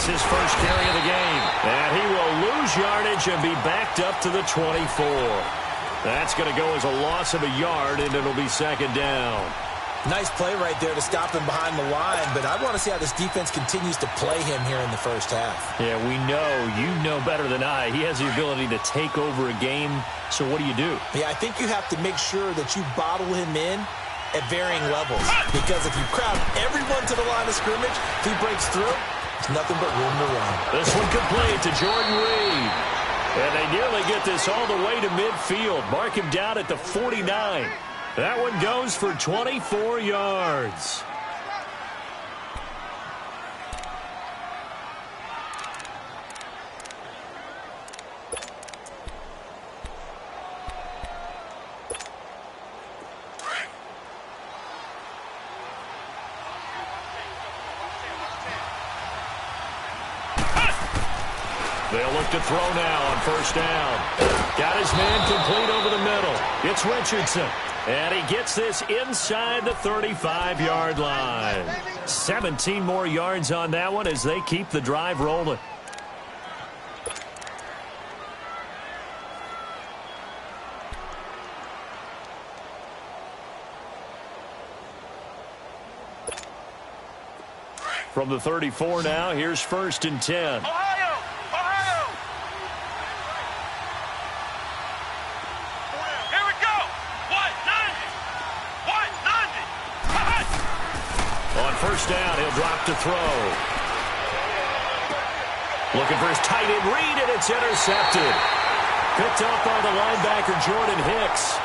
That's his first carry of the game. And he will lose yardage and be backed up to the 24. That's going to go as a loss of a yard, and it'll be second down. Nice play right there to stop him behind the line, but I want to see how this defense continues to play him here in the first half. Yeah, we know. You know better than I. He has the ability to take over a game, so what do you do? Yeah, I think you have to make sure that you bottle him in at varying levels, because if you crowd everyone to the line of scrimmage, if he breaks through, there's nothing but room to run. This one complete to Jordan Reed. And they nearly get this all the way to midfield. Mark him down at the 49. That one goes for 24 yards. They'll look to throw now on first down. Got his man complete over the middle. It's Richardson. And he gets this inside the 35-yard line. 17 more yards on that one as they keep the drive rolling. From the 34 now, here's first and 10. First down, he'll drop to throw. Looking for his tight end read, and it's intercepted. Picked up by the linebacker, Jordan Hicks.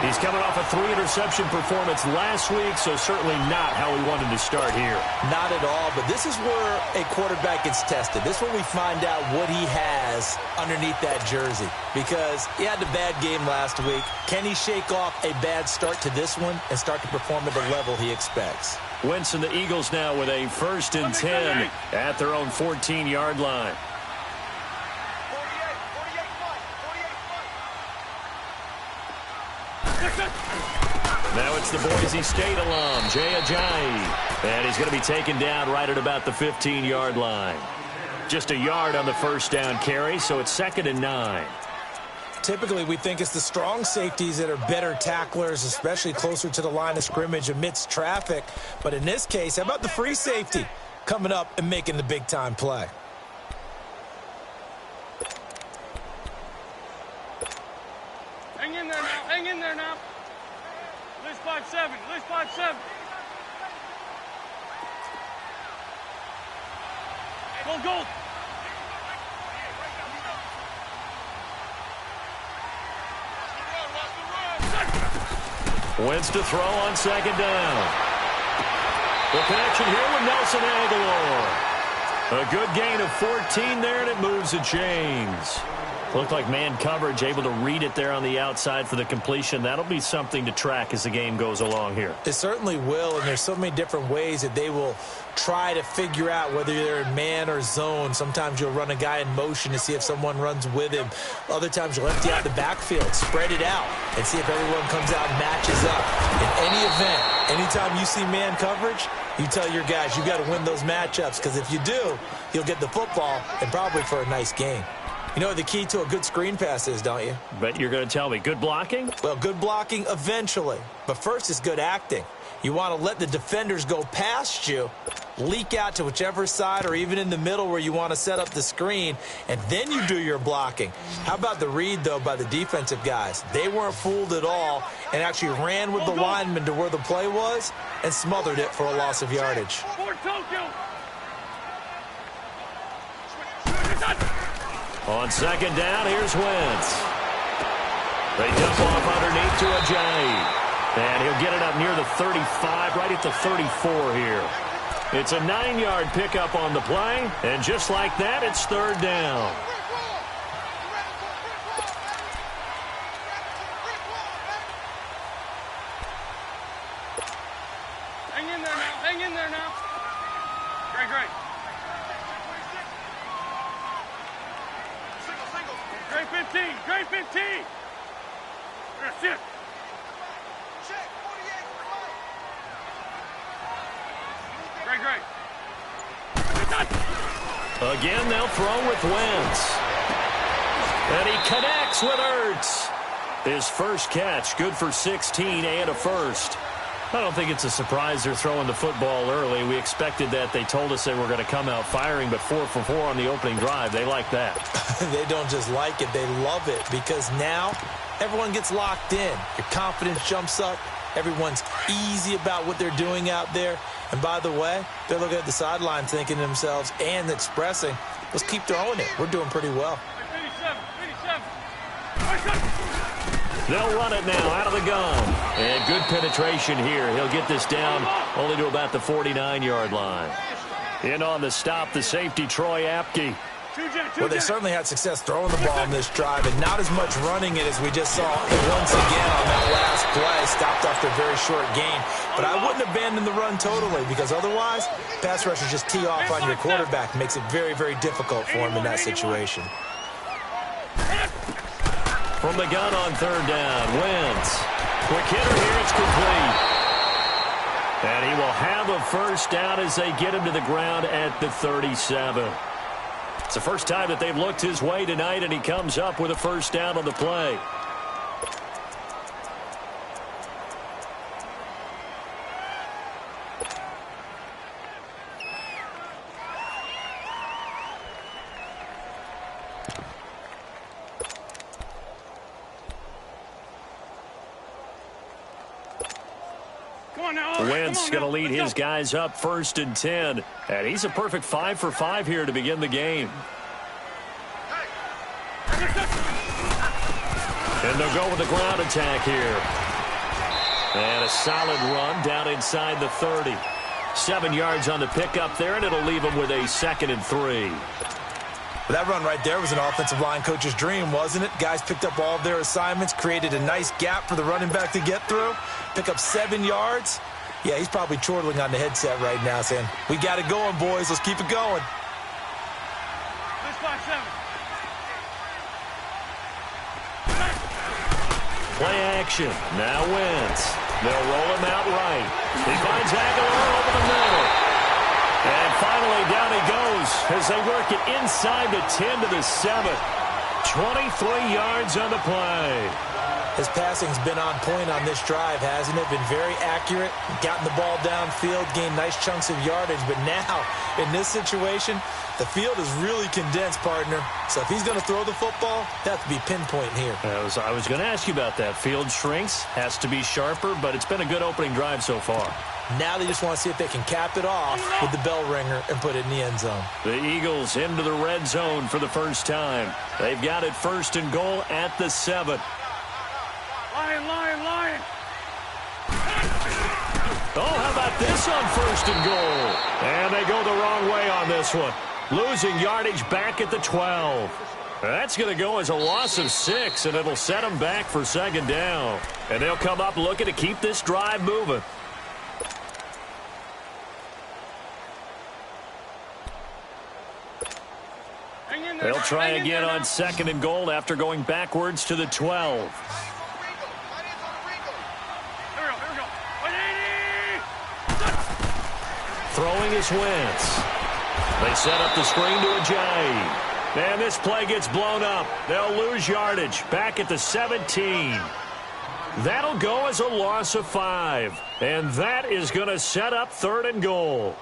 He's coming off a 3-interception performance last week, so certainly not how we wanted to start here. Not at all, but this is where a quarterback gets tested. This is where we find out what he has underneath that jersey, because he had a bad game last week. Can he shake off a bad start to this one and start to perform at the level he expects? Wentz and the Eagles now with a first and 10 at their own 14-yard line. Now it's the Boise State alum, Jay Ajayi. And he's going to be taken down right at about the 15-yard line. Just a yard on the first down carry, so it's 2nd and 9. Typically, we think it's the strong safeties that are better tacklers, especially closer to the line of scrimmage amidst traffic. But in this case, how about the free safety coming up and making the big-time play? Hang in there now. Hang in there now. At least 5-7. At least 5-7. Go, go. Wentz to throw on second down. The connection here with Nelson Aguilar. A good gain of 14 there, and it moves the chains. Looked like man coverage, able to read it there on the outside for the completion. That'll be something to track as the game goes along here. It certainly will, and there's so many different ways that they will try to figure out whether they're in man or zone. Sometimes you'll run a guy in motion to see if someone runs with him. Other times you'll empty out the backfield, spread it out, and see if everyone comes out and matches up. In any event, anytime you see man coverage, you tell your guys you got to win those matchups, because if you do, you'll get the football and probably for a nice game. You know what the key to a good screen pass is, don't you? Bet you're going to tell me. Good blocking? Well, good blocking eventually. But first is good acting. You want to let the defenders go past you, leak out to whichever side or even in the middle where you want to set up the screen, and then you do your blocking. How about the read, though, by the defensive guys? They weren't fooled at all and actually ran with the lineman to where the play was and smothered it for a loss of yardage. On second down, here's Wentz. They dump off underneath to Ajayi. And he'll get it up near the 35, right at the 34 here. It's a 9-yard pickup on the play, and just like that, it's third down. Hang in there now. Hang in there now. Great, great. Great 15. Great 15. That's it. Great, great. Again, they'll throw with Wentz. And he connects with Ertz. His first catch, good for 16 and a first. I don't think it's a surprise they're throwing the football early. We expected that. They told us they were going to come out firing, but 4 for 4 on the opening drive. They like that. They don't just like it, they love it, because now everyone gets locked in. Your confidence jumps up. Everyone's easy about what they're doing out there. And by the way, they're looking at the sideline thinking to themselves and expressing, let's keep throwing it. We're doing pretty well. 87. They'll run it now out of the gun. And good penetration here. He'll get this down only to about the 49-yard line. In on the stop, the safety, Troy Apke. Well, they certainly had success throwing the ball in this drive, and not as much running it as we just saw once again on that last play. Stopped after a very short gain. But I wouldn't abandon the run totally, because otherwise, pass rushers just tee off on your quarterback. Makes it very, very difficult for him in that situation. From the gun on third down, Wentz. Quick hitter here, it's complete. And he will have a first down as they get him to the ground at the 37. It's the first time that they've looked his way tonight, and he comes up with a first down on the play. Wentz going to lead his guys up 1st and 10. And he's a perfect 5 for 5 here to begin the game. And they'll go with the ground attack here. And a solid run down inside the 30. 7 yards on the pickup there, and it'll leave them with a 2nd and 3. Well, that run right there was an offensive line coach's dream, wasn't it? Guys picked up all of their assignments, created a nice gap for the running back to get through, pick up 7 yards. Yeah, he's probably chortling on the headset right now saying, we got it going, boys. Let's keep it going. Play action. Now Wentz. They'll roll him out right. He finds Aguilar over the middle. And finally down he goes as they work it inside the 10 to the 7. 23 yards on the play. His passing's been on point on this drive, hasn't it? Been very accurate, gotten the ball downfield, gained nice chunks of yardage. But now, in this situation, the field is really condensed, partner. So if he's going to throw the football, that has to be pinpoint here. I was going to ask you about that. Field shrinks, has to be sharper, but it's been a good opening drive so far. Now they just want to see if they can cap it off with the bell ringer and put it in the end zone. The Eagles into the red zone for the first time. They've got it 1st and goal at the 7. Lion. Oh, how about this on 1st and goal? And they go the wrong way on this one. Losing yardage back at the 12. That's going to go as a loss of 6, and it'll set them back for 2nd down. And they'll come up looking to keep this drive moving. They'll try again on 2nd and goal after going backwards to the 12. Throwing is Wentz. They set up the screen to Ajayi. And this play gets blown up. They'll lose yardage back at the 17. That'll go as a loss of 5. And that is going to set up 3rd and goal.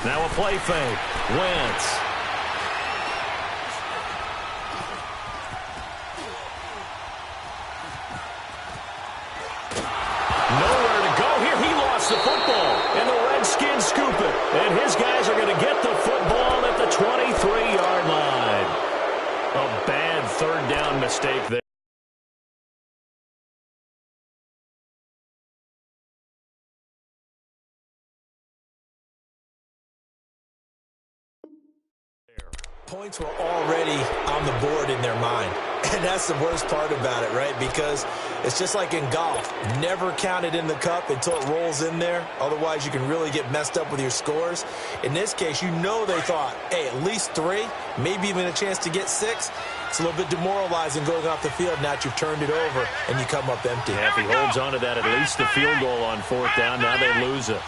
Now a play fake. Wentz. Nowhere to go here. He lost the football. And the Redskins scoop it. And his guys are going to get the football at the 23-yard line. A bad 3rd down mistake there. Points were already on the board in their mind. And that's the worst part about it, right? Because it's just like in golf. Never count it in the cup until it rolls in there. Otherwise, you can really get messed up with your scores. In this case, you know they thought, hey, at least 3, maybe even a chance to get 6. It's a little bit demoralizing going off the field now that you've turned it over and you come up empty. Yeah, if he holds on to that, at least the field goal on 4th down. Now they lose it.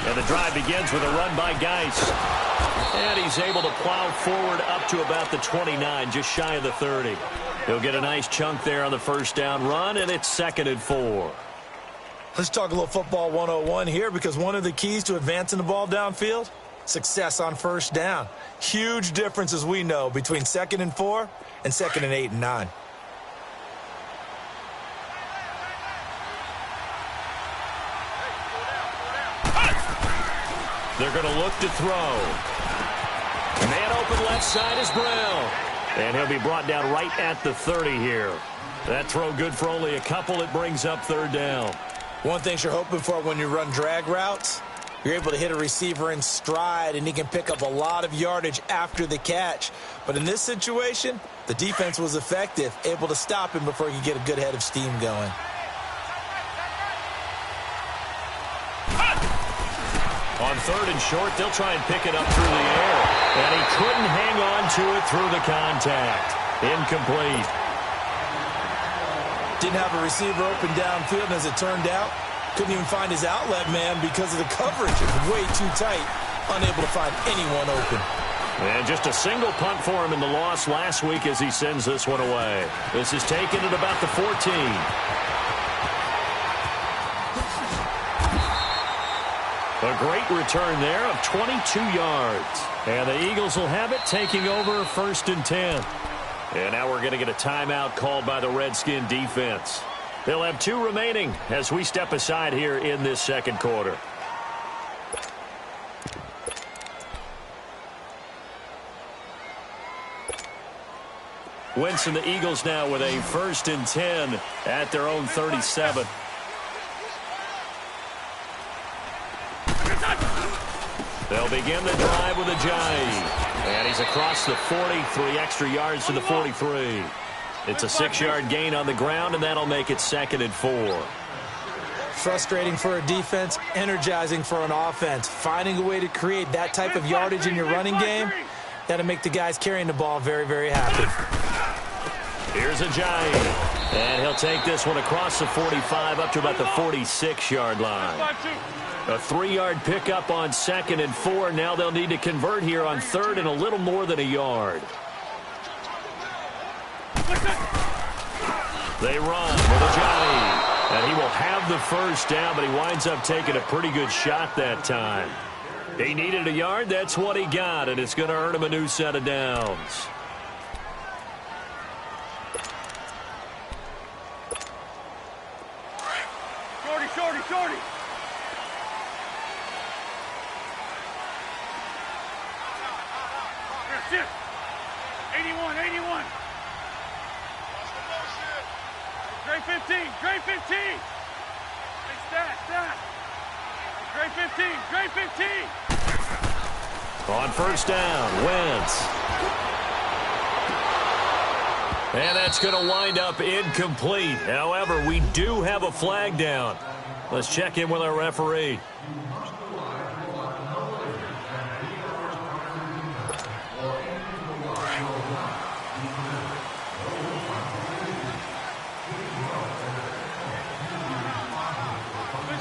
And the drive begins with a run by Geis. And he's able to plow forward up to about the 29, just shy of the 30. He'll get a nice chunk there on the 1st down run, and it's 2nd and 4. Let's talk a little football 101 here, because one of the keys to advancing the ball downfield, success on 1st down. Huge difference, as we know, between 2nd and 4 and 2nd and 8 and 9. They're going to look to throw. Man open left side is Brown. And he'll be brought down right at the 30 here. That throw good for only a couple. It brings up 3rd down. One thing you're hoping for when you run drag routes, you're able to hit a receiver in stride, and he can pick up a lot of yardage after the catch. But in this situation, the defense was effective, able to stop him before he could get a good head of steam going. On 3rd and short, they'll try and pick it up through the air. And he couldn't hang on to it through the contact. Incomplete. Didn't have a receiver open downfield, and as it turned out, couldn't even find his outlet man because of the coverage. It was way too tight, unable to find anyone open. And just a single punt for him in the loss last week as he sends this one away. This is taken at about the 14. A great return there of 22 yards. And the Eagles will have it, taking over 1st and 10. And now we're going to get a timeout called by the Redskin defense. They'll have 2 remaining as we step aside here in this 2nd quarter. Wentz and the Eagles now with a 1st and 10 at their own 37. They'll begin the drive with a jive. And he's across the 40, 3 extra yards to the 43. It's a 6-yard gain on the ground, and that'll make it 2nd and 4. Frustrating for a defense, energizing for an offense. Finding a way to create that type of yardage in your running game, that'll make the guys carrying the ball very, very happy. Here's a jive. And he'll take this one across the 45 up to about the 46-yard line. A 3-yard pickup on 2nd and 4. Now they'll need to convert here on 3rd and a little more than a yard. They run with a jive. And he will have the 1st down, but he winds up taking a pretty good shot that time. He needed a yard. That's what he got, and it's going to earn him a new set of downs. Shorty. Shift. 81. Great 15. Hey, stat. Great 15. On 1st down, Wentz. And that's going to wind up incomplete. However, we do have a flag down. Let's check in with our referee.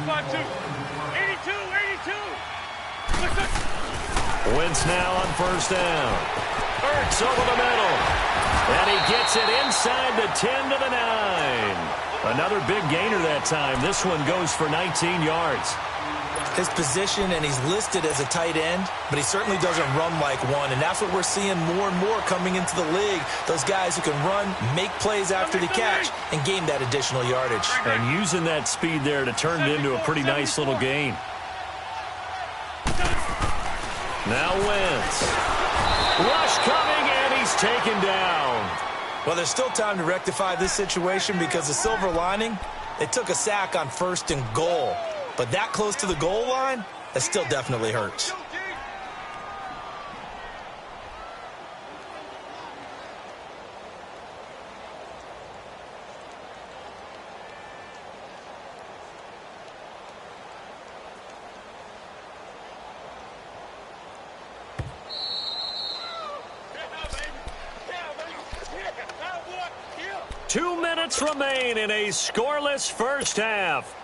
Spot 2. 82. Wentz now on 1st down. Ertz over the middle. And he gets it inside the 10 to the 9. Another big gainer that time. This one goes for 19 yards. His position, and he's listed as a tight end, but he certainly doesn't run like one, and that's what we're seeing more and more coming into the league. Those guys who can run, make plays after the catch, and gain that additional yardage. And using that speed there to turn it into a pretty nice little gain. Now Wentz. Rush coming, and he's taken down. Well, there's still time to rectify this situation because the silver lining, they took a sack on 1st and goal. But that close to the goal line, It still definitely hurts. Remain in a scoreless first half.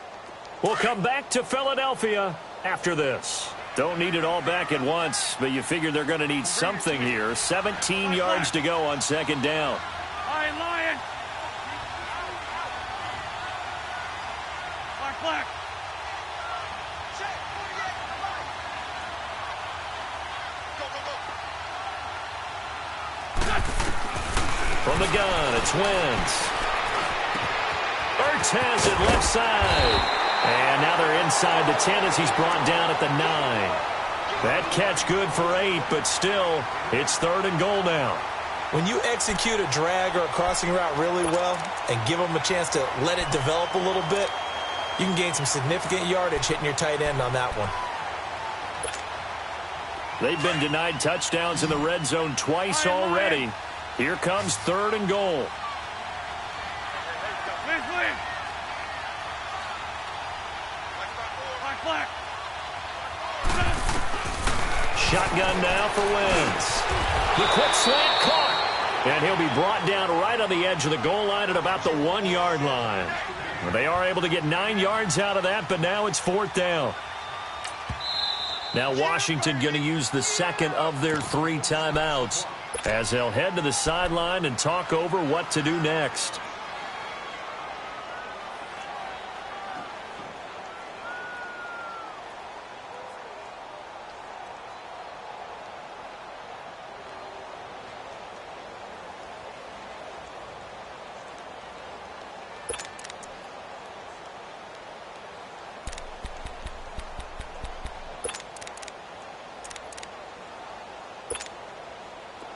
We'll come back to Philadelphia after this. Don't need it all back at once, but you figure they're going to need something here. 17 yards to go on second down. Lion. Black. From the gun, it's Wentz. Ertz has it left side. And now they're inside the 10 as he's brought down at the 9. That catch good for 8, but still, it's 3rd and goal now. When you execute a drag or a crossing route really well and give them a chance to let it develop a little bit, you can gain some significant yardage hitting your tight end on that one. They've been denied touchdowns in the red zone twice already. Here comes 3rd and goal. Shotgun now for Wentz. The quick slant caught. And he'll be brought down right on the edge of the goal line at about the 1-yard line. Well, they are able to get 9 yards out of that, but now it's 4th down. Now Washington going to use the second of their 3 timeouts as they'll head to the sideline and talk over what to do next.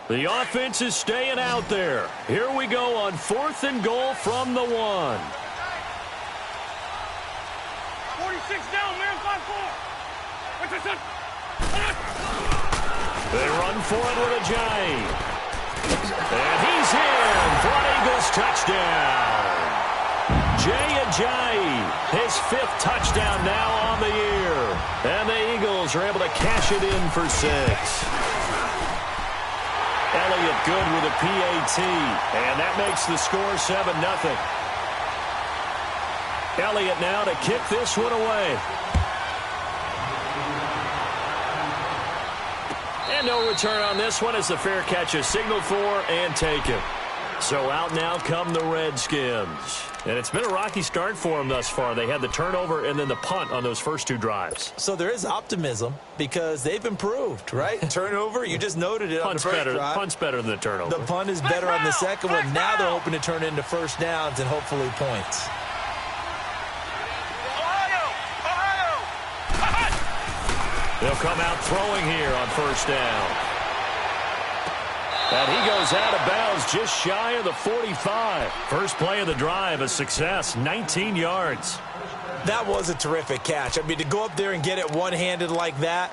The offense is staying out there. Here we go on 4th and goal from the 1. 46 down, man, 5-4. They run for it with Ajayi. And he's in for an Eagles touchdown. Jay Ajayi, his 5th touchdown now on the year. And the Eagles are able to cash it in for 6. Elliott good with a PAT, and that makes the score 7-0. Elliott now to kick this one away. And no return on this one as the fair catch is signaled for and taken. So out now come the Redskins. And it's been a rocky start for them thus far. They had the turnover and then the punt on those first 2 drives. So there is optimism because they've improved, right? Turnover, you just noted it on the first drive. Punt's better than the turnover. The punt is better on the second one. Now they're hoping to turn into first downs and hopefully points. They'll come out throwing here on first down. And he goes out of bounds just shy of the 45. First play of the drive, a success, 19 yards. That was a terrific catch. I mean, to go up there and get it one-handed like that,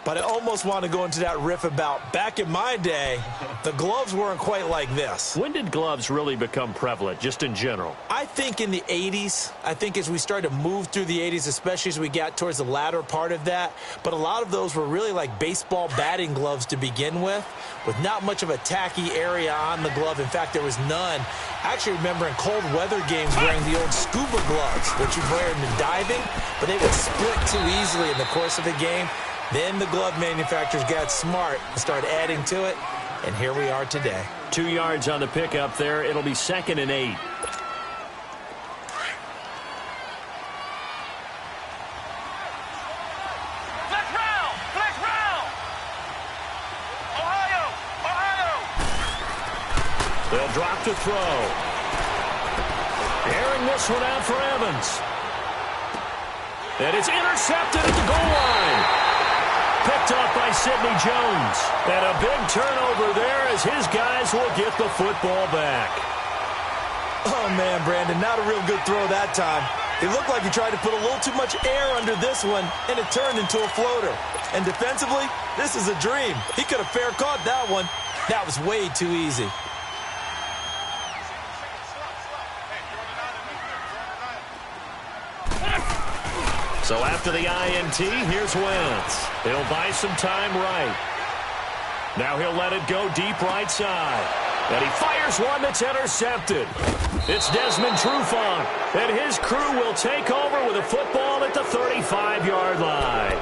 but I almost want to go into that riff about back in my day, the gloves weren't quite like this. When did gloves really become prevalent, just in general? I think in the 80s. I think as we started to move through the 80s, especially as we got towards the latter part of that. But a lot of those were really like baseball batting gloves to begin with not much of a tacky area on the glove. In fact, there was none. I actually remember in cold weather games wearing the old scuba gloves, which you wear in diving, but they would split too easily in the course of the game. Then the glove manufacturers got smart and started adding to it, and here we are today. 2 yards on the pickup there. It'll be 2nd and 8. Flex round! Ohio! They'll drop to throw. Airing this one out for Evans. And it's intercepted at the goal line. Picked off by Sidney Jones. And a big turnover there as his guys will get the football back. Oh, man, Brandon, not a real good throw that time. He looked like he tried to put a little too much air under this one, and it turned into a floater. And defensively, this is a dream. He could have fair caught that one. That was way too easy. So after the INT, here's Wentz. He'll buy some time right. Now he'll let it go deep right side. And he fires one that's intercepted. It's Desmond Trufant, and his crew will take over with a football at the 35-yard line.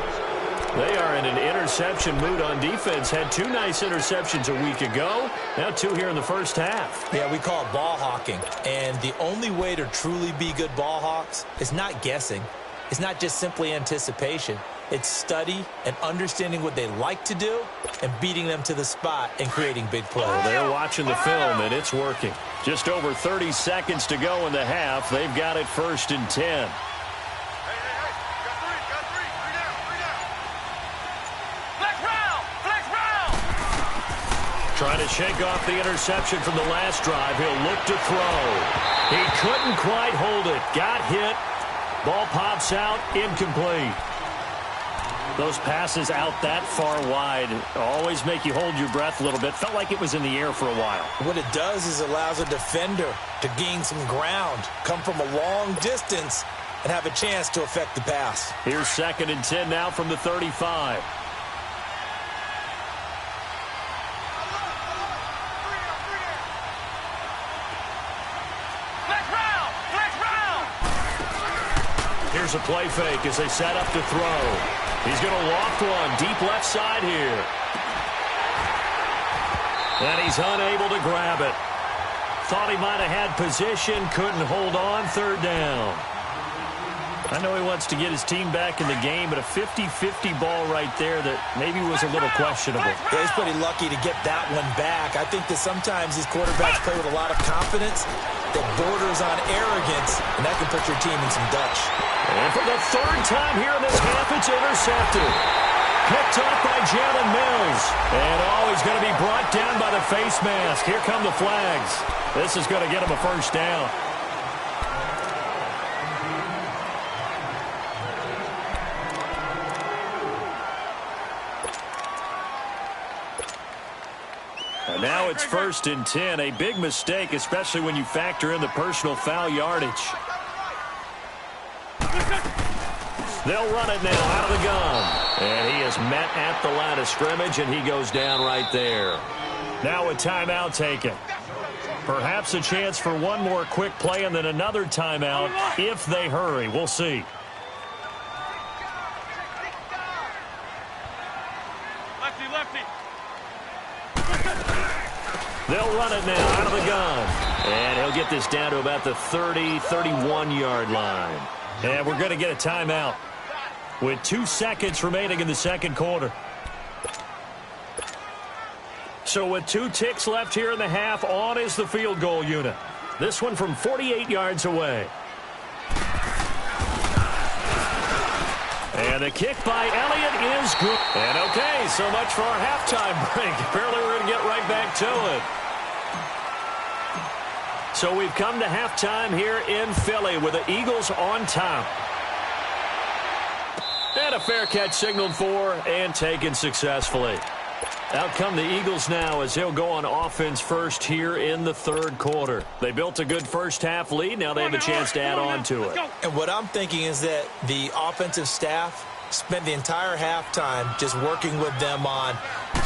They are in an interception mood on defense. Had 2 nice interceptions a week ago. Now 2 here in the first half. Yeah, we call it ball hawking. And the only way to truly be good ball hawks is not guessing. It's not just simply anticipation. It's study and understanding what they like to do and beating them to the spot and creating big plays. Well, they're watching the film, and it's working. Just over 30 seconds to go in the half. They've got it 1st and 10. Trying to shake off the interception from the last drive. He'll look to throw. He couldn't quite hold it. Got hit. Ball pops out. Incomplete. Those passes out that far wide always make you hold your breath a little bit. Felt like it was in the air for a while. What it does is allows a defender to gain some ground, come from a long distance, and have a chance to affect the pass. Here's 2nd and 10 now from the 35. Here's a play fake as they set up to throw. He's going to loft one deep left side here. And he's unable to grab it. Thought he might have had position, couldn't hold on, 3rd down. I know he wants to get his team back in the game, but a 50-50 ball right there that maybe was a little questionable. Yeah, he's pretty lucky to get that one back. I think that sometimes these quarterbacks play with a lot of confidence that borders on arrogance, and that can put your team in some Dutch. And for the 3rd time here in this half, it's intercepted. Picked up by Jalen Mills. And he's going to be brought down by the face mask. Here come the flags. This is going to get him a 1st down. And now it's 1st and 10. A big mistake, especially when you factor in the personal foul yardage. They'll run it now out of the gun. And he is met at the line of scrimmage, and he goes down right there. Now a timeout taken. Perhaps a chance for one more quick play and then another timeout if they hurry. We'll see. Lefty, lefty. They'll run it now out of the gun. And he'll get this down to about the 30, 31-yard line. And we're going to get a timeout with 2 seconds remaining in the 2nd quarter. So with 2 ticks left here in the half, on is the field goal unit. This one from 48 yards away. And the kick by Elliott is good. And okay, so much for our halftime break. Apparently we're going to get right back to it. So we've come to halftime here in Philly with the Eagles on top. And a fair catch signaled for and taken successfully. Out come the Eagles now as they'll go on offense first here in the 3rd quarter. They built a good 1st half lead. Now they have a chance to add on to it. And what I'm thinking is that the offensive staff spent the entire halftime just working with them on,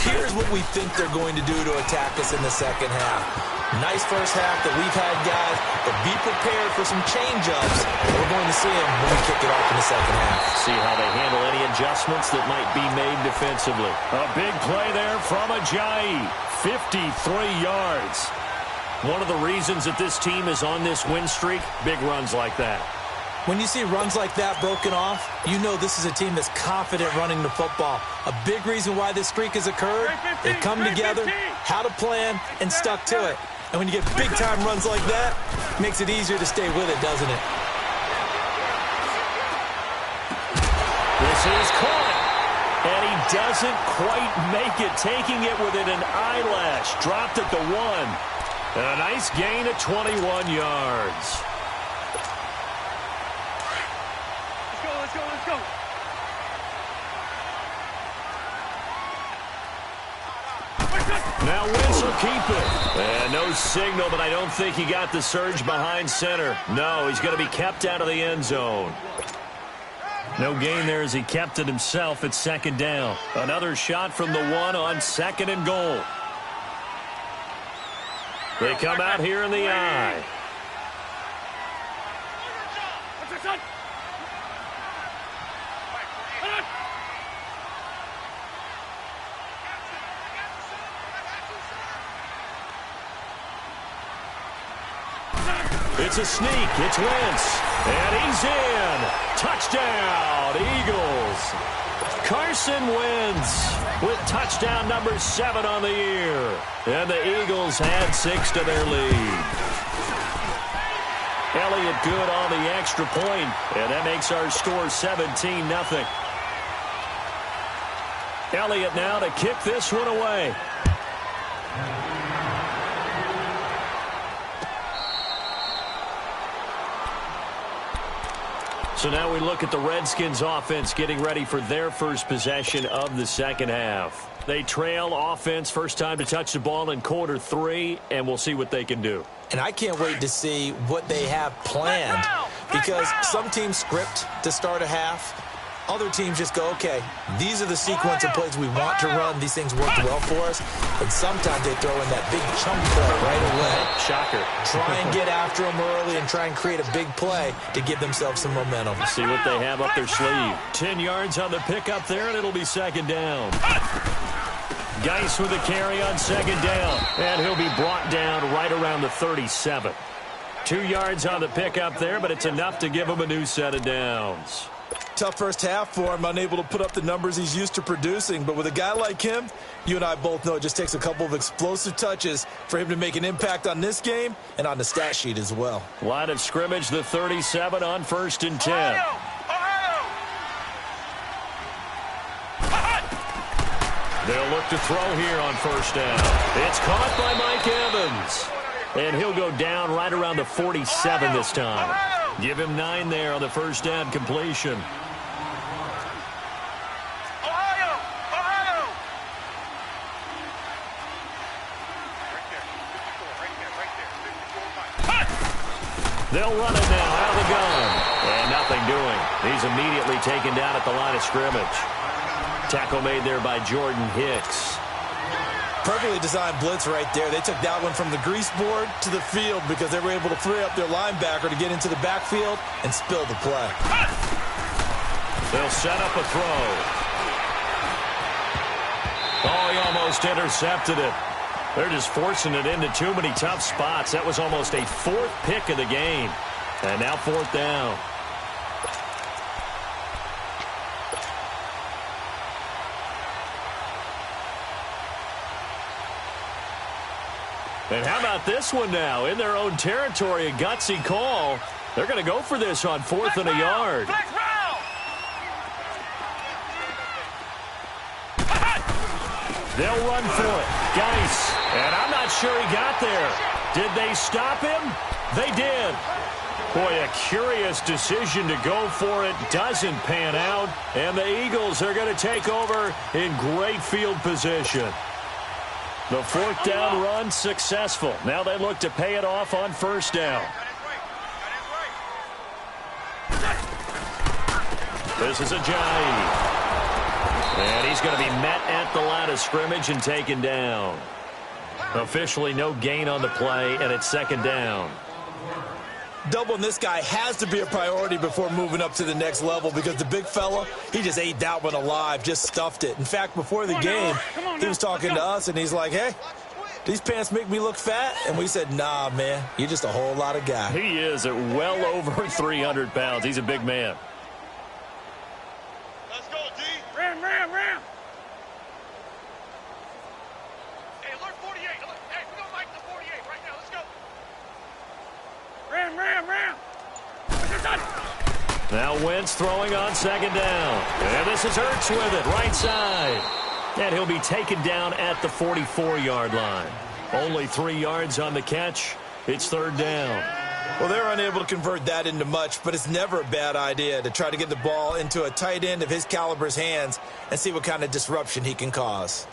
here's what we think they're going to do to attack us in the 2nd half. Nice 1st half that we've had, guys, but be prepared for some change-ups. We're going to see them when we kick it off in the 2nd half. See how they handle any adjustments that might be made defensively. A big play there from Ajayi. 53 yards. One of the reasons that this team is on this win streak, big runs like that. When you see runs like that broken off, you know this is a team that's confident running the football. A big reason why this streak has occurred, they come together, had a plan, and stuck to it. And when you get big-time runs like that, it makes it easier to stay with it, doesn't it? This is caught. And he doesn't quite make it, taking it within an eyelash. Dropped at the 1. And a nice gain of 21 yards. Now Wentz will keep it. And no signal, but I don't think he got the surge behind center. No, he's going to be kept out of the end zone. No gain there as he kept it himself at second down. Another shot from the one on second and goal. They come out here in the eye. It's a sneak. It's Wentz. And he's in. Touchdown, Eagles. Carson Wentz with touchdown number 7 on the year. And the Eagles add 6 to their lead. Elliott good on the extra point, and that makes our score 17-0. Elliott now to kick this one away. So now we look at the Redskins offense getting ready for their first possession of the second half. They trail offense first time to touch the ball in quarter 3, and we'll see what they can do. And I can't wait to see what they have planned, because some teams script to start a half. Other teams just go, okay, these are the sequence of plays we want to run. These things worked well for us. And sometimes they throw in that big chunk play right away. Shocker. Try and get after them early and try and create a big play to give themselves some momentum. See what they have up their sleeve. 10 yards on the pickup there, and it'll be second down. Geis with a carry on second down, and he'll be brought down right around the 37. 2 yards on the pickup there, but it's enough to give him a new set of downs. Tough first half for him, unable to put up the numbers he's used to producing. But with a guy like him, you and I both know it just takes a couple of explosive touches for him to make an impact on this game and on the stat sheet as well. Line of scrimmage, the 37 on 1st and 10. They'll look to throw here on first down. It's caught by Mike Evans. And he'll go down right around the 47 this time. Give him 9 there on the first down completion. They'll run it now out of the gun. And nothing doing. He's immediately taken down at the line of scrimmage. Tackle made there by Jordan Hicks. Perfectly designed blitz right there. They took that one from the grease board to the field because they were able to free up their linebacker to get into the backfield and spill the play. They'll set up a throw. Oh, he almost intercepted it. They're just forcing it into too many tough spots. That was almost a 4th pick of the game. And now 4th down. And how about this one now? In their own territory, a gutsy call. They're going to go for this on 4th and a yard. They'll run for it. Geis. And I'm not sure he got there. Did they stop him? They did. Boy, a curious decision to go for it. Doesn't pan out. And the Eagles are going to take over in great field position. The 4th down run successful. Now they look to pay it off on first down. This is Ajayi. And he's going to be met at the line of scrimmage and taken down. Officially no gain on the play, and it's second down. Doubling this guy has to be a priority before moving up to the next level because the big fella, he just ate that one alive, just stuffed it. In fact, before the game, he was talking to us, and he's like, hey, these pants make me look fat? And we said, nah, man, you're just a whole lot of guy. He is at well over 300 pounds. He's a big man. Let's go, D. Ram, ram, ram. Hey, alert 48. Alert. Hey, we don't like the 48 right now. Let's go. Ram, ram, ram. Now Wentz throwing on second down. And this is Hurts with it, right side. And he'll be taken down at the 44-yard line. Only 3 yards on the catch. It's 3rd down. Well, they're unable to convert that into much, but it's never a bad idea to try to get the ball into a tight end of his caliber's hands and see what kind of disruption he can cause.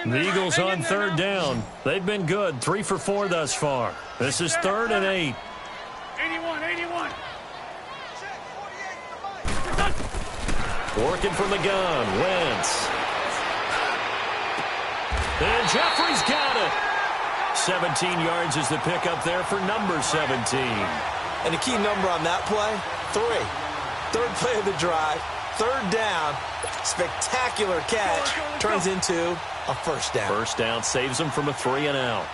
The Eagles on third down. They've been good, 3 for 4 thus far. This is 3rd and 8. 81. Working from the gun, Wentz. And Jeffrey's got it. 17 yards is the pickup there for number 17. And the key number on that play, 3. Third play of the drive, 3rd down, spectacular catch, turns into a first down. First down saves them from a 3 and out.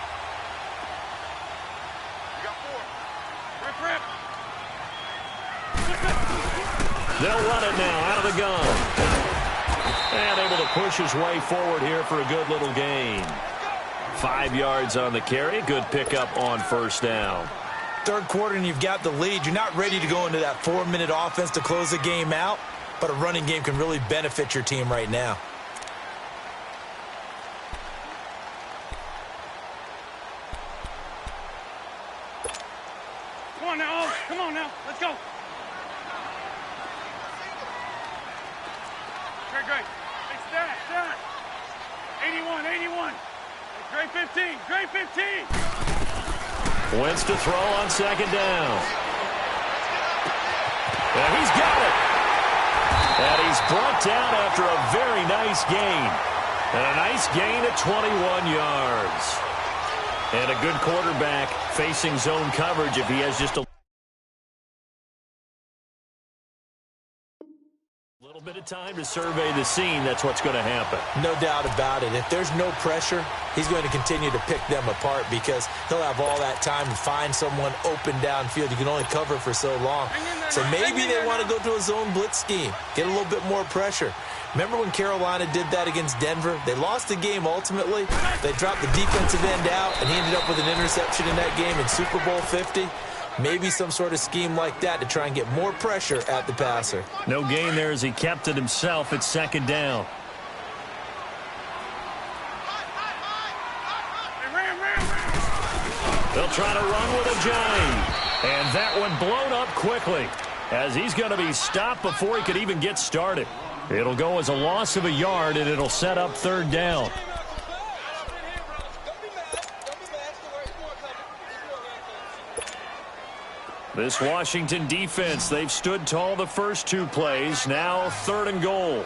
They'll run it now out of the gun. And able to push his way forward here for a good little gain. 5 yards on the carry. Good pickup on first down. Third quarter and you've got the lead. You're not ready to go into that 4-minute offense to close the game out, but a running game can really benefit your team right now. Come on now. Let's go. Great. Hey, stat. 81. Great 15. Wentz to throw on second down. And he's got it. And he's brought down after a very nice gain. And a nice gain at 21 yards. And a good quarterback facing zone coverage if he has just a little bit of time to survey the scene. That's what's going to happen. No doubt about it. If there's no pressure, he's going to continue to pick them apart because he'll have all that time to find someone open downfield. You can only cover for so long. So maybe they want to go to a zone blitz scheme, get a little bit more pressure. Remember when Carolina did that against Denver? They lost the game ultimately. They dropped the defensive end out, and he ended up with an interception in that game in Super Bowl 50. Maybe some sort of scheme like that to try and get more pressure at the passer. No gain there as he kept it himself at second down. They'll try to run with a giant. And that one blown up quickly as he's going to be stopped before he could even get started. It'll go as a loss of a yard, and it'll set up third down. This Washington defense, they've stood tall the first 2 plays. Now 3rd and goal.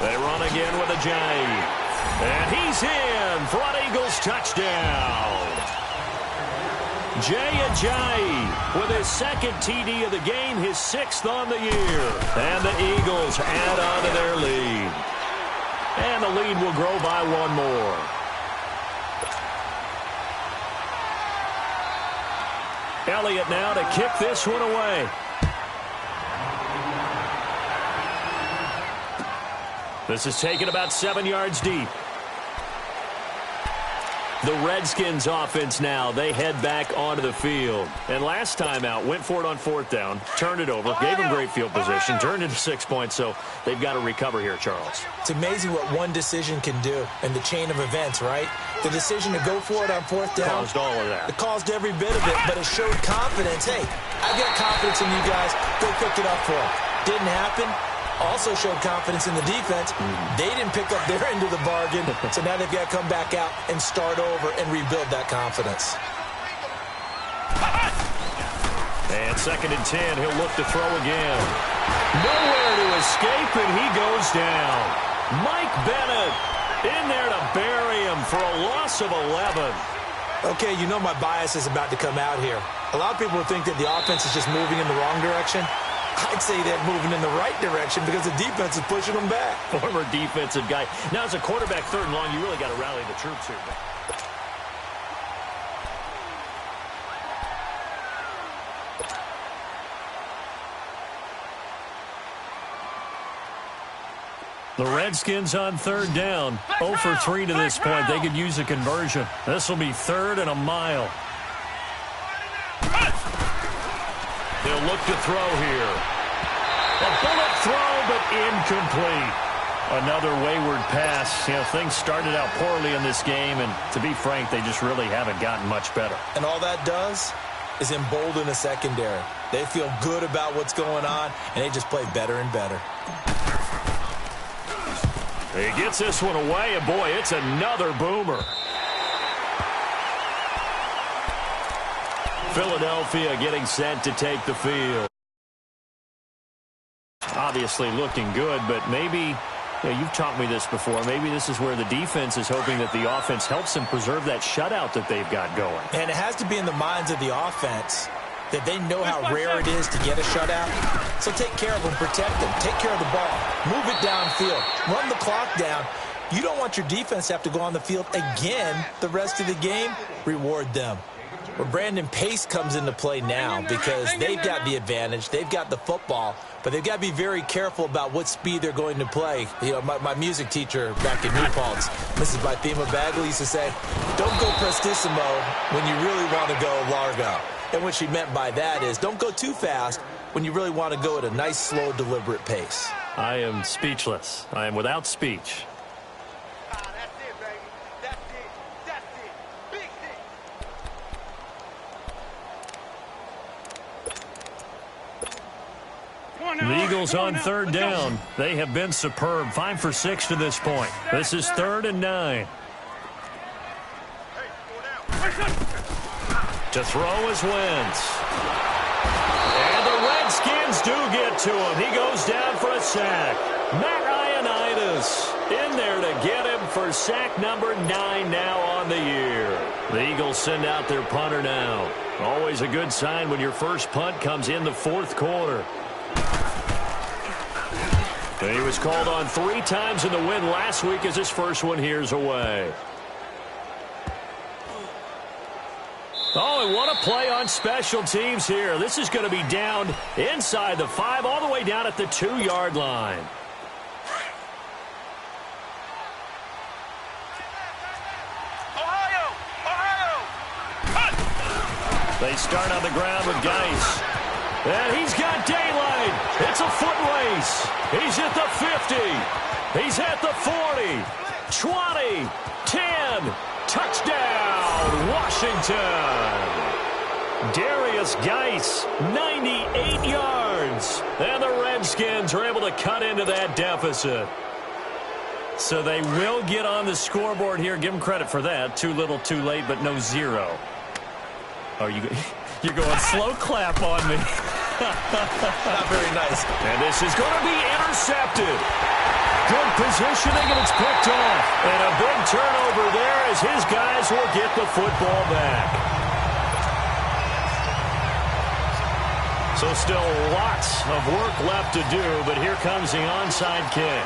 They run again with a J. And he's in for an Eagles touchdown. Jay Ajayi with his 2nd TD of the game, his 6th on the year. And the Eagles add on to their lead. And the lead will grow by 1 more. Elliott now to kick this one away. This is taken about 7 yards deep. The Redskins offense now, they head back onto the field. And last time out, went for it on 4th down, turned it over, gave them great field position, turned into 6 points, so they've got to recover here, Charles. It's amazing what one decision can do in the chain of events, right? The decision to go for it on 4th down. Caused all of that. It caused every bit of it, but it showed confidence. Hey, I've got confidence in you guys. Go pick it up for them. Didn't happen. Also showed confidence in the defense. They didn't pick up their end of the bargain, so now they've got to come back out and start over and rebuild that confidence. And 2nd and 10, he'll look to throw again. Nowhere to escape, and he goes down. Mike Bennett in there to bury him for a loss of 11. Okay, you know my bias is about to come out here. A lot of people think that the offense is just moving in the wrong direction. I'd say they're moving in the right direction because the defense is pushing them back. Former defensive guy. Now, as a quarterback, 3rd and long, you really got to rally the troops here. The Redskins on 3rd down. 0 for 3 to this point. They could use a conversion. This will be 3rd and a mile. He'll look to throw here. A bullet throw, but incomplete. Another wayward pass. You know, things started out poorly in this game, and to be frank, they just really haven't gotten much better. And all that does is embolden a secondary. They feel good about what's going on, and they just play better and better. He gets this one away, and boy, it's another boomer. Philadelphia getting set to take the field. Obviously looking good, but maybe, you've taught me this before, maybe this is where the defense is hoping that the offense helps them preserve that shutout that they've got going. And it has to be in the minds of the offense that they know how rare it is to get a shutout. So take care of them, protect them, take care of the ball, move it downfield, run the clock down. You don't want your defense to have to go on the field again the rest of the game. Reward them. Well, Brandon, pace comes into play now because they've got the advantage. They've got the football, but they've got to be very careful about what speed they're going to play. You know, my music teacher back in New Paltz, Mrs. Bythema Bagley, used to say, don't go prestissimo when you really want to go largo. And what she meant by that is don't go too fast when you really want to go at a nice, slow, deliberate pace. I am speechless. I am without speech. The Eagles on third down. They have been superb. 5 for 6 to this point. This is 3rd and 9. To throw is Wentz. And the Redskins do get to him. He goes down for a sack. Matt Ioannidis in there to get him for sack number 9 now on the year. The Eagles send out their punter now. Always a good sign when your first punt comes in the 4th quarter. He was called on 3 times in the win last week as his first one here's away. Oh, and what a play on special teams here. This is going to be down inside the 5, all the way down at the 2-yard line. They start on the ground with Geis. And he's got daylight. It's a foot race. He's at the 50. He's at the 40. 20. 10. Touchdown, Washington. Darius Geis, 98 yards. And the Redskins are able to cut into that deficit. So they will get on the scoreboard here. Give them credit for that. Too little, too late, but no 0. Oh, you're going slow clap on me. Not very nice. And this is going to be intercepted. Good positioning, and it's picked off. And a big turnover there as his guys will get the football back. So still lots of work left to do, but here comes the onside kick.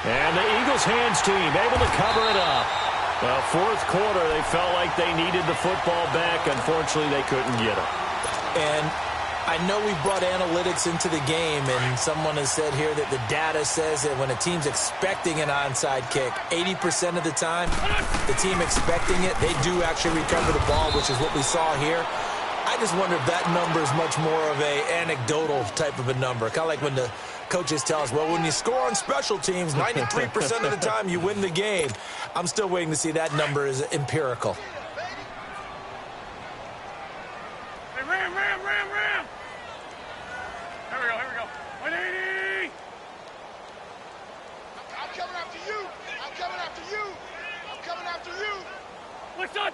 And the Eagles hands team able to cover it up. Well, 4th quarter, they felt like they needed the football back. Unfortunately, they couldn't get it. And I know we brought analytics into the game, and someone has said here that the data says that when a team's expecting an onside kick, 80% of the time, the team expecting it, they do actually recover the ball, which is what we saw here. I just wonder if that number is much more of a anecdotal type of a number. Kind of like when the coaches tell us, well, when you score on special teams, 93% of the time you win the game. I'm still waiting to see that number is empirical. Hey, ram. Here we go. 180. I'm coming after you. What's up?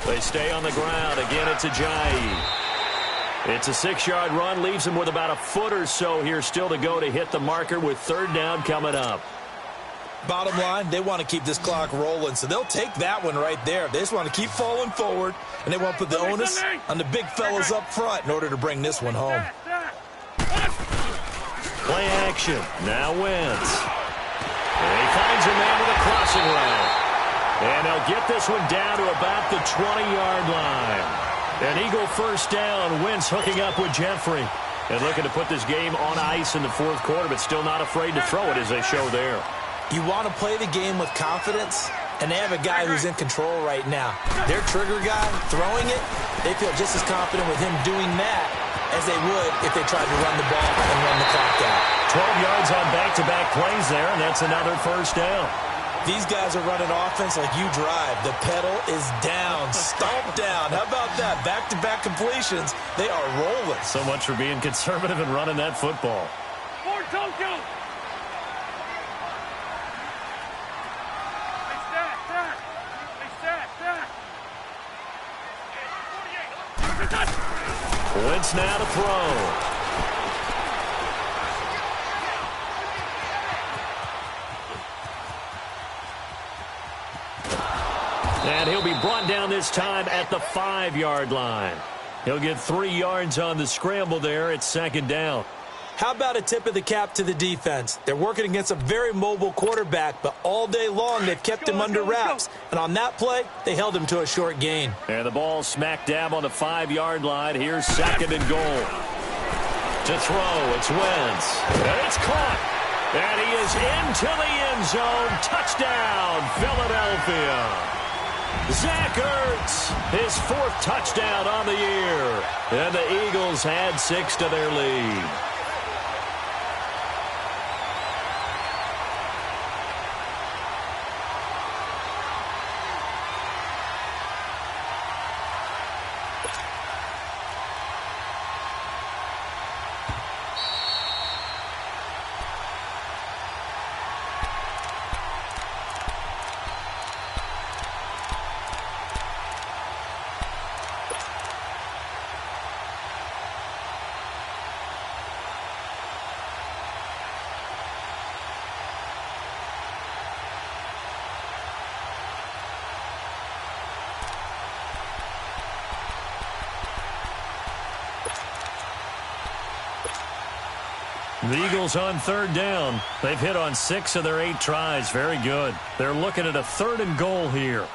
They stay on the ground. Again, it's Ajayi. It's a 6-yard run. Leaves him with about a foot or so here still to go to hit the marker with 3rd down coming up. Bottom line, they want to keep this clock rolling, so they'll take that one right there. They just want to keep falling forward, and they want to put the onus on the big fellas up front in order to bring this one home. Play action. Now Wentz. And he finds a man with a crossing route. And they'll get this one down to about the 20-yard line. An Eagle first down. Wentz hooking up with Jeffrey. And looking to put this game on ice in the 4th quarter, but still not afraid to throw it as they show there. You want to play the game with confidence, and they have a guy who's in control right now. Their trigger guy throwing it, They feel just as confident with him doing that as they would if they tried to run the ball and run the clock out. 12 yards on back-to-back plays there, and that's another first down. These guys are running offense like you drive. The pedal is down, stomp down. How about that? Back-to-back completions. They are rolling. So much for being conservative and running that football. Ford Tokyo. Wentz now to throw. And he'll be brought down this time at the 5-yard line. He'll get 3 yards on the scramble there. It's second down. How about a tip of the cap to the defense? They're working against a very mobile quarterback, but all day long they've kept him under wraps. And on that play, they held him to a short gain. And the ball smack dab on the 5-yard line. Here's second and goal. To throw, it's Wentz. And it's caught. And he is into the end zone. Touchdown, Philadelphia. Zach Ertz, his 4th touchdown on the year. And the Eagles add 6 to their lead. The Eagles on 3rd down. They've hit on 6 of their 8 tries. Very good. They're looking at a 3rd and goal here.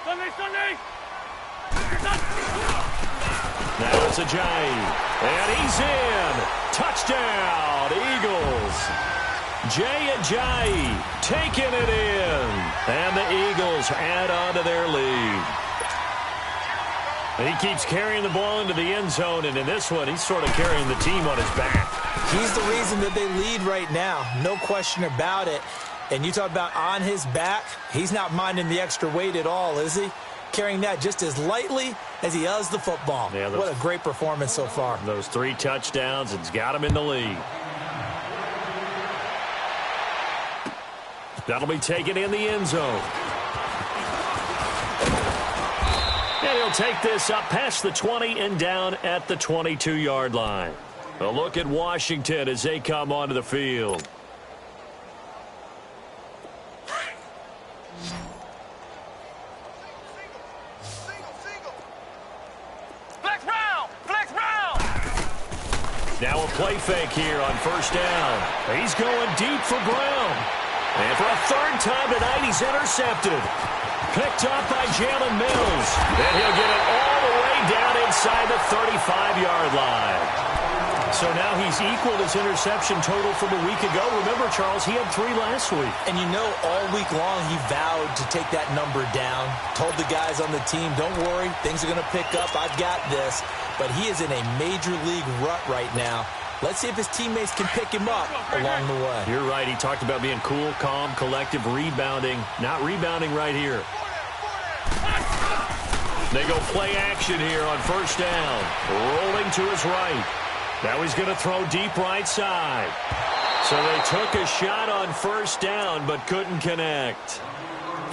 Sunday. Now it's Ajayi. And he's in. Touchdown, Eagles. Jay Ajayi taking it in. And the Eagles add on to their lead. He keeps carrying the ball into the end zone, and in this one, he's sort of carrying the team on his back. He's the reason that they lead right now. No question about it. And you talk about on his back, he's not minding the extra weight at all, is he? Carrying that just as lightly as he does the football. Yeah, what a great performance so far. Those 3 touchdowns, it's got him in the lead. That'll be taken in the end zone. And he'll take this up past the 20 and down at the 22-yard line. A look at Washington as they come onto the field. Flex round. Now a play fake here on 1st down. He's going deep for Brown. And for a 3rd time tonight, he's intercepted. Picked up by Jalen Mills. And he'll get it all the way down inside the 35-yard line. So now he's equaled his interception total from a week ago. Remember, Charles, he had 3 last week. And you know, all week long he vowed to take that number down. Told the guys on the team, don't worry, things are going to pick up. I've got this. But he is in a major league rut right now. Let's see if his teammates can pick him up along the way. You're right. He talked about being cool, calm, collective, rebounding. Not rebounding right here. They go play action here on 1st down. Rolling to his right. Now he's going to throw deep right side. So they took a shot on 1st down but couldn't connect.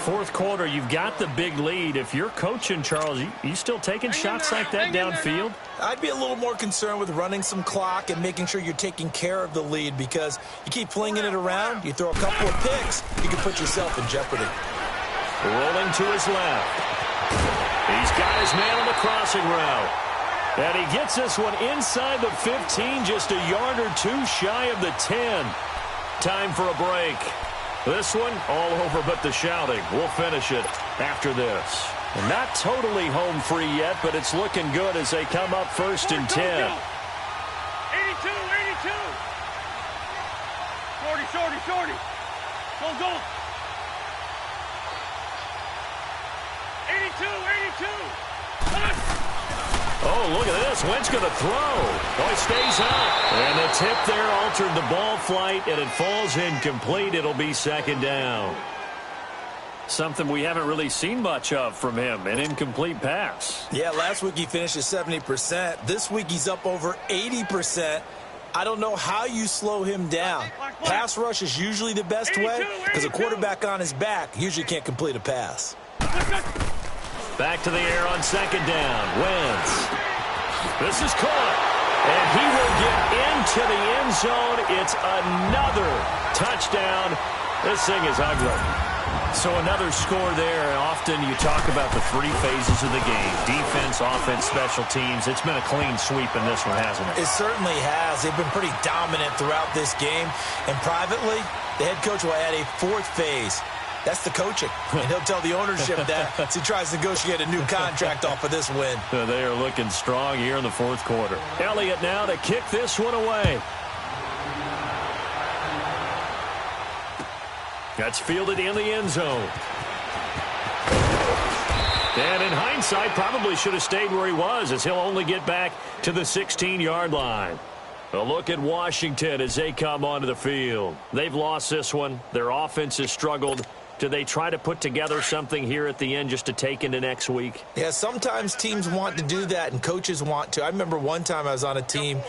4th quarter, you've got the big lead. If you're coaching, Charles, you still taking shots like that downfield? I'd be a little more concerned with running some clock and making sure you're taking care of the lead, because you keep flinging it around, you throw a couple of picks, you can put yourself in jeopardy. Rolling to his left. He's got his man on the crossing route. And he gets this one inside the 15, just a yard or 2 shy of the 10. Time for a break. This one, all over but the shouting. We'll finish it after this. Not totally home free yet, but it's looking good as they come up 1st and 10. 82. Shorty. Go. 82. Oh, look at this. Wentz going to throw. Oh, he stays up. And the tip there altered the ball flight, and it falls incomplete. It'll be second down. Something we haven't really seen much of from him, an incomplete pass. Yeah, last week he finished at 70%. This week he's up over 80%. I don't know how you slow him down. Pass rush is usually the best way because a quarterback on his back usually can't complete a pass. Back to the air on second down. Wentz. This is caught. And he will get into the end zone. It's another touchdown. This thing is ugly. So another score there. Often you talk about the three phases of the game. Defense, offense, special teams. It's been a clean sweep in this one, hasn't it? It certainly has. They've been pretty dominant throughout this game. And privately, the head coach will add a fourth phase. That's the coaching. And he'll tell the ownership that as he tries to negotiate a new contract off of this win. They are looking strong here in the fourth quarter. Elliott now to kick this one away. That's fielded in the end zone. And in hindsight, probably should have stayed where he was, as he'll only get back to the 16-yard line. A look at Washington as they come onto the field. They've lost this one. Their offense has struggled. Do they try to put together something here at the end just to take into next week? Yeah, sometimes teams want to do that and coaches want to. I remember one time I was on a team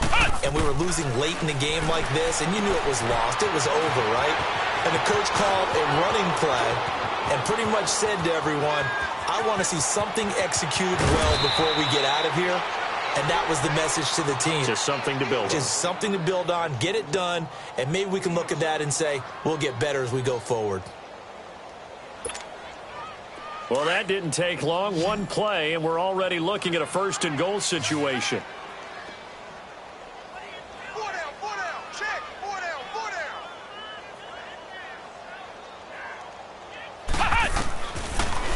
and we were losing late in the game like this, and you knew it was lost. It was over, right? And the coach called a running play and pretty much said to everyone, I want to see something executed well before we get out of here. And that was the message to the team. Just something to build on. Just something to build on, get it done, and maybe we can look at that and say, we'll get better as we go forward. Well, that didn't take long. One play, and we're already looking at a first-and-goal situation.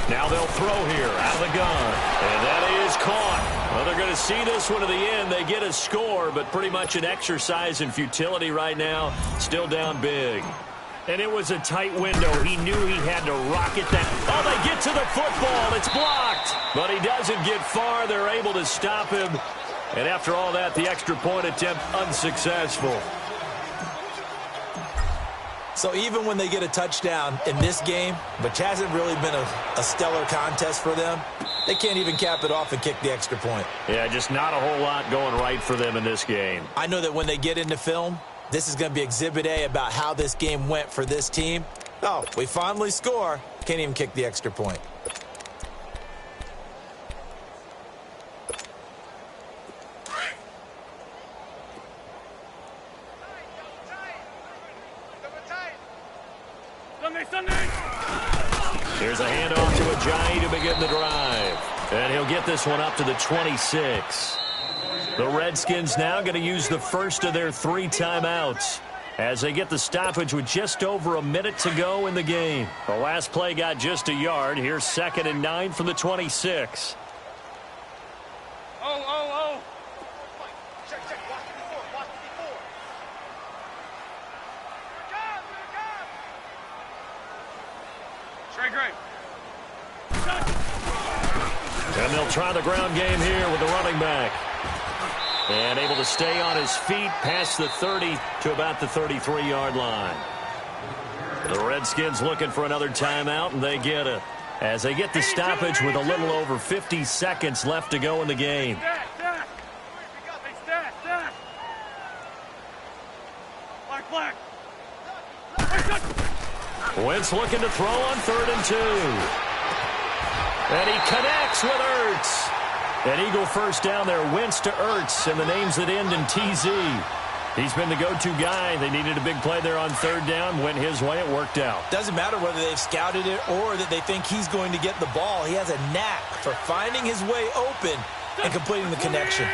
Now they'll throw here out of the gun. And that is caught. Well, they're going to see this one to the end. They get a score, but pretty much an exercise in futility right now. Still down big. And it was a tight window. He knew he had to rocket that. Oh, they get to the football. It's blocked. But he doesn't get far. They're able to stop him. And after all that, the extra point attempt unsuccessful. So even when they get a touchdown in this game, which hasn't really been a stellar contest for them, they can't even cap it off and kick the extra point. Yeah, just not a whole lot going right for them in this game. I know that when they get into film, this is going to be Exhibit A about how this game went for this team. Oh, we finally score. Can't even kick the extra point. Here's a handoff to Ajayi to begin the drive. And he'll get this one up to the 26. The Redskins now going to use the first of their 3 timeouts as they get the stoppage with just over a minute to go in the game. The last play got just a yard. Here's 2nd and 9 from the 26. Oh. Great. And they'll try the ground game here with the running back. And able to stay on his feet past the 30 to about the 33-yard line. The Redskins looking for another timeout, and they get it. As they get the stoppage with a little over 50 seconds left to go in the game. Black. Wentz looking to throw on 3rd and 2. And he connects with Ertz. An Eagle first down there. Wentz to Ertz, and the names that end in TZ. He's been the go-to guy. They needed a big play there on 3rd down. Went his way. It worked out. Doesn't matter whether they've scouted it or that they think he's going to get the ball. He has a knack for finding his way open and completing the connection.